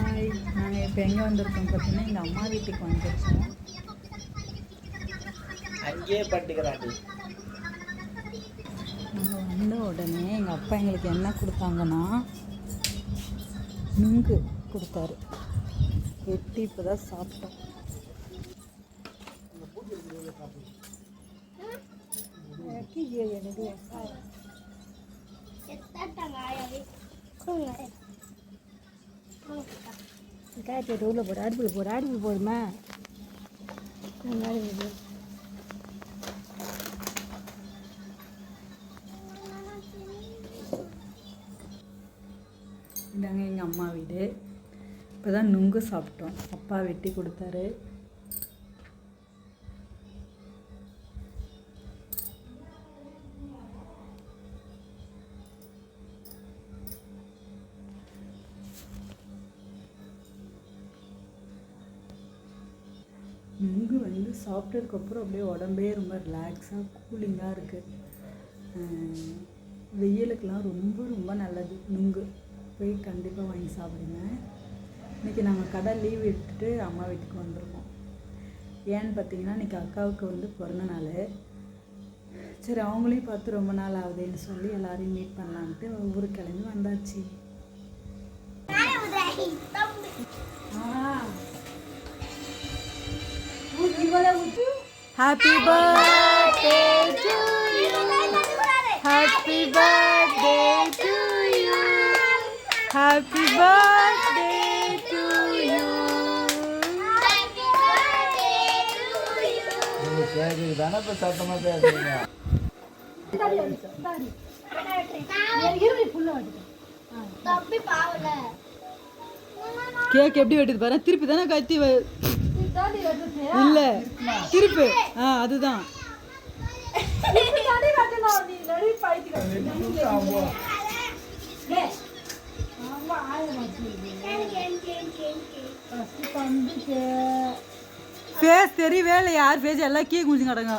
Hi, நாங்கள் இப்போ எங்கே வந்திருக்கோம் பார்த்தீங்கன்னா எங்கள் அம்மா வீட்டுக்கு வந்துருக்கோம். அங்கேயே பட்டுக்கிறாண்டி. நாங்கள் வந்த உடனே எங்கள் அப்பா எங்களுக்கு என்ன கொடுத்தாங்கன்னா நுங்கு கொடுத்தாரு. வெட்டி இப்போ தான் சாப்பிட்டோம். காய்ச்சி உள்ள போடு, அடுப்பில் போடுமா. இதாங்க எங்கள் அம்மா வீடு. இப்போ தான் நுங்கு சாப்பிட்டோம். அப்பா வெட்டி கொடுத்தாரு. நுங்கு வந்து சாப்பிட்டதுக்கப்புறம் அப்படியே உடம்பே ரொம்ப ரிலாக்ஸாக கூலிங்காக இருக்குது. வெயிலுக்கெலாம் ரொம்ப ரொம்ப நல்லது நுங்கு. போய் கண்டிப்பாக வாங்கி சாப்பிடுங்க. இன்றைக்கி நாங்கள் கடை லீவ் விட்டுட்டு அம்மா வீட்டுக்கு வந்திருக்கோம். ஏன்னு பார்த்தீங்கன்னா இன்றைக்கி அக்காவுக்கு வந்து பிறந்த நாள். சரி, அவங்களையும் பார்த்து ரொம்ப நாள் ஆகுதுன்னு சொல்லி எல்லோரையும் மீட் பண்ணலான்ட்டு ஒவ்வொரு கிளம்பி வந்தாச்சு. Happy birthday to you, happy birthday to you, happy birthday to you. தானே இப்போ சத்தமாக பேசுறீங்க. கேக் எப்படி வெட்டுது பாரு. திருப்பி தானே கத்தி இல்லை, திருப்பி. அதுதான். ஃபேஸ் தெரியவே இல்லை. யார் ஃபேஸ் எல்லாம் கீ குளிச்சு கிடங்க.